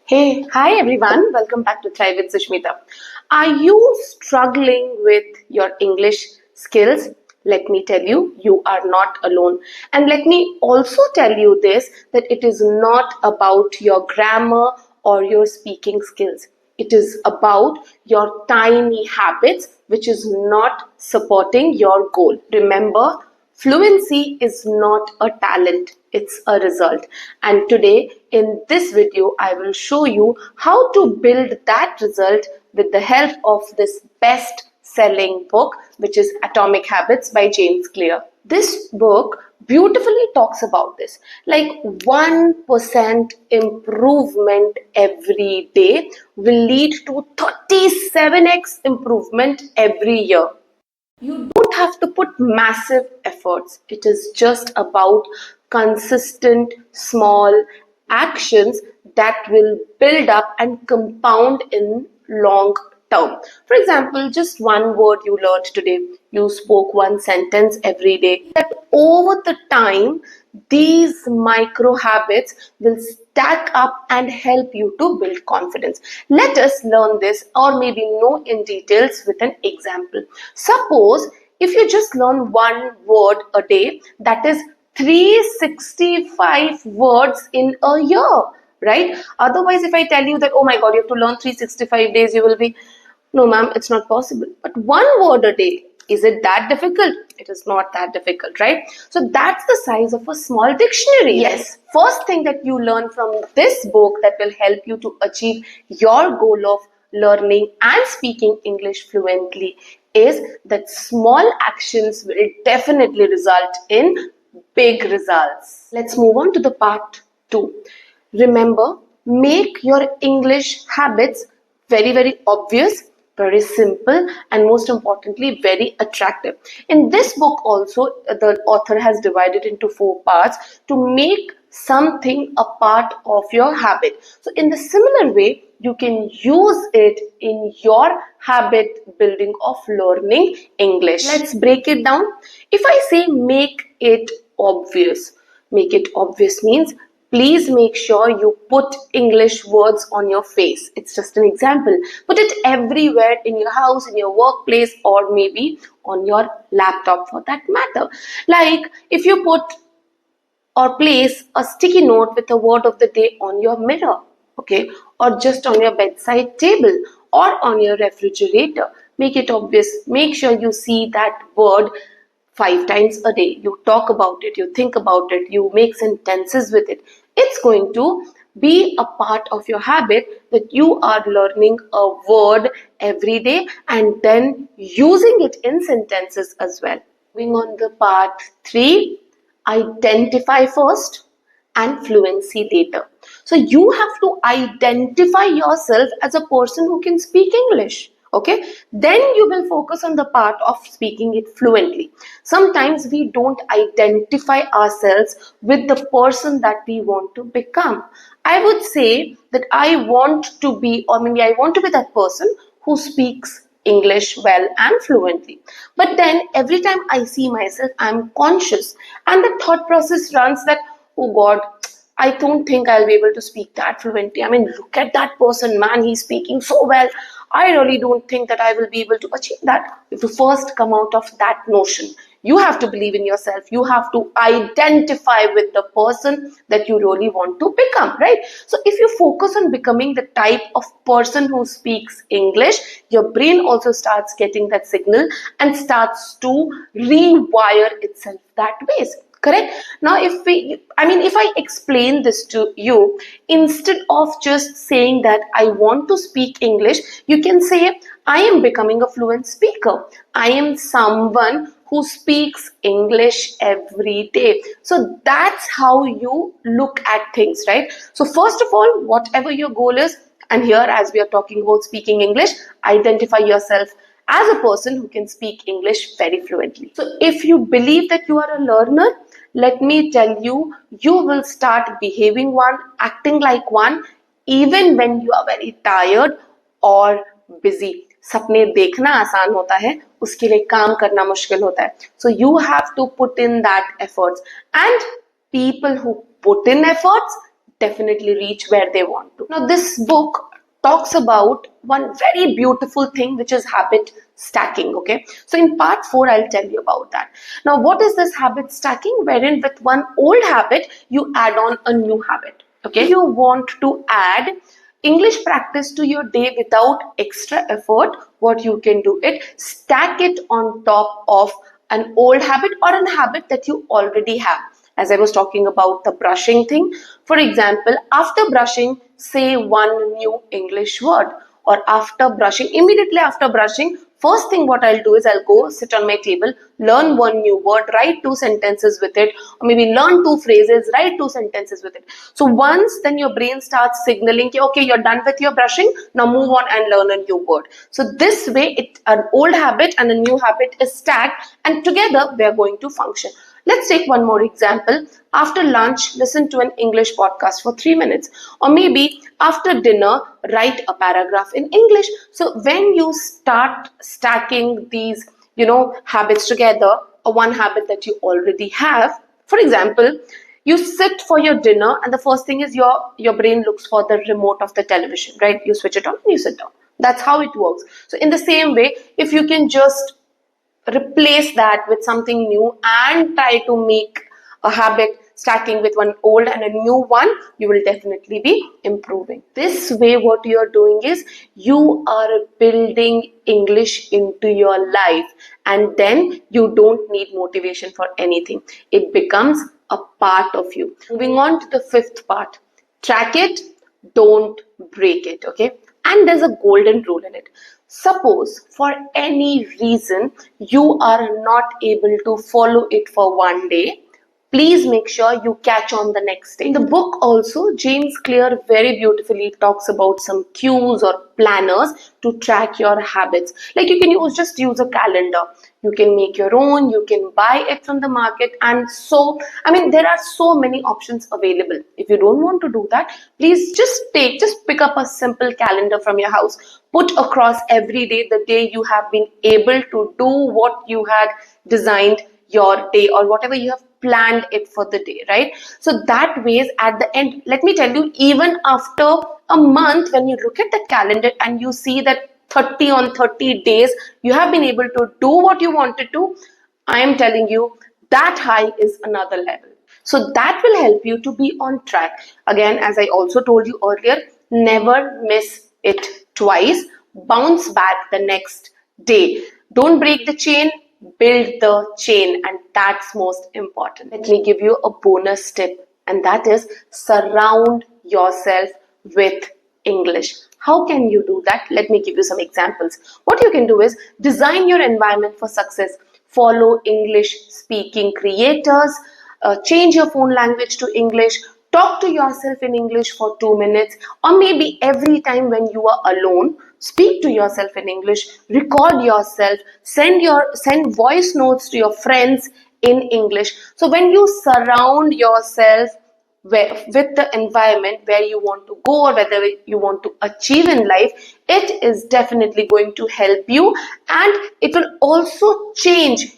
Hey, hi everyone. Welcome back to Thrive with Sushmita. Are you struggling with your English skills? Let me tell you, you are not alone. And let me also tell you this that it is not about your grammar or your speaking skills. It is about your tiny habits which is not supporting your goal. Remember, fluency is not a talent, it's a result. And today in this video, I will show you how to build that result with the help of this best selling book, which is Atomic Habits by James Clear. This book beautifully talks about this, like 1% improvement every day will lead to 37x improvement every year. You don't have to put massive efforts. It is just about consistent small actions that will build up and compound in long term. For example, just one word you learned today, you spoke one sentence every day. That over the time, these micro habits will stack up and help you to build confidence. Let us learn this or maybe know in details with an example. Suppose if you just learn one word a day, that is 365 words in a year, right? Otherwise, if I tell you that, oh my God, you have to learn 365 days, you will be, no, ma'am, it's not possible. But one word a day, is it that difficult? It is not that difficult, right? So that's the size of a small dictionary. Yes. First thing that you learn from this book that will help you to achieve your goal of learning and speaking English fluently is that small actions will definitely result in big results. Let's move on to the part 2. Remember, make your English habits very, very obvious, very simple, and most importantly, very attractive. In this book also, the author has divided into 4 parts to make something a part of your habit. So in the similar way, you can use it in your habit building of learning English. Let's break it down. If I say make it obvious means please make sure you put English words on your face. It's just an example. Put it everywhere in your house, in your workplace, or maybe on your laptop for that matter. Like if you put or place a sticky note with a word of the day on your mirror, okay, or just on your bedside table or on your refrigerator. Make it obvious. Make sure you see that word 5 times a day. You talk about it, you think about it, you make sentences with it. It's going to be a part of your habit that you are learning a word every day and then using it in sentences as well. Moving on the part 3, identify first and fluency later. So you have to identify yourself as a person who can speak English. Okay, then you will focus on the part of speaking it fluently. Sometimes we don't identify ourselves with the person that we want to become. I would say that I want to be, or maybe I want to be that person who speaks English well and fluently. But then every time I see myself, I'm conscious, and the thought process runs that, oh God, I don't think I'll be able to speak that fluently. I mean, look at that person, man, he's speaking so well. I really don't think that I will be able to achieve that. You have to first come out of that notion. You have to believe in yourself. You have to identify with the person that you really want to become, right? So if you focus on becoming the type of person who speaks English, your brain also starts getting that signal and starts to rewire itself that way. Correct? Now, if I explain this to you, instead of just saying that I want to speak English, you can say, I am becoming a fluent speaker. I am someone who speaks English every day. So that's how you look at things, right? So first of all, whatever your goal is, and here as we are talking about speaking English, identify yourself as a person who can speak English very fluently. So if you believe that you are a learner, let me tell you, you will start behaving one, acting like one, even when you are very tired or busy. सपने देखना आसान होता है, उसके लिए काम करना मुश्किल होता है. So you have to put in that efforts, and people who put in efforts, definitely reach where they want to. Now, this book talks about one very beautiful thing, which is habit stacking. Okay, so in part 4 I'll tell you about that. Now, what is this habit stacking? Wherein with one old habit you add on a new habit. Okay, you want to add English practice to your day without extra effort. What you can do, it stack it on top of an old habit or an habit that you already have. As I was talking about the brushing thing, for example, after brushing, say one new English word, or after brushing, immediately after brushing, first thing what I'll do is I'll go sit on my table, learn one new word, write 2 sentences with it, or maybe learn 2 phrases, write 2 sentences with it. So once then your brain starts signaling, okay, you're done with your brushing, now move on and learn a new word. So this way, an old habit and a new habit is stacked, and together we are going to function. Let's take one more example. After lunch, listen to an English podcast for 3 minutes. Or maybe after dinner, write a paragraph in English. So when you start stacking these, habits together, or one habit that you already have, for example, you sit for your dinner and the first thing is your brain looks for the remote of the television, right? You switch it on and you sit down. That's how it works. So in the same way, if you can just replace that with something new and try to make a habit stacking with one old and a new one, you will definitely be improving. This way, what you are doing is you are building English into your life, and then you don't need motivation for anything. It becomes a part of you. Moving on to the 5th part, track it, don't break it. Okay, and there's a golden rule in it. Suppose for any reason you are not able to follow it for one day, please make sure you catch on the next day. In the book also, James Clear very beautifully talks about some cues or planners to track your habits. Like you can just use a calendar. You can make your own, you can buy it from the market, and so, there are so many options available. If you don't want to do that, please just pick up a simple calendar from your house. Put across every day the day you have been able to do what you had designed your day, or whatever you have planned it for the day, right? So that ways at the end, let me tell you, even after a month, when you look at the calendar and you see that 30 on 30 days you have been able to do what you wanted to, I am telling you that high is another level. So that will help you to be on track. Again, as I also told you earlier, never miss it twice. Bounce back the next day. Don't break the chain, build the chain, and that's most important. Let me give you a bonus tip, and that is surround yourself with English. How can you do that? Let me give you some examples. What you can do is design your environment for success. Follow English speaking creators, change your phone language to English, talk to yourself in English for 2 minutes, or maybe every time when you are alone, speak to yourself in English, record yourself, send voice notes to your friends in English. So when you surround yourself with the environment where you want to go or whether you want to achieve in life, it is definitely going to help you, and it will also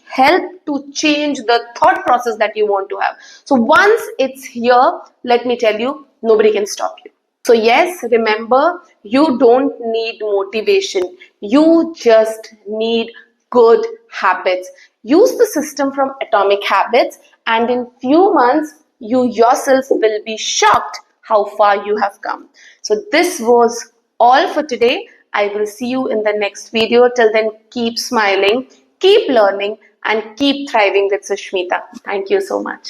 help to change the thought process that you want to have. So once it's here, let me tell you, nobody can stop you. So yes, remember, you don't need motivation. You just need good habits. Use the system from Atomic Habits, and in few months, you yourself will be shocked how far you have come. So this was all for today. I will see you in the next video. Till then, keep smiling, keep learning, and keep thriving with Sushmita. Thank you so much.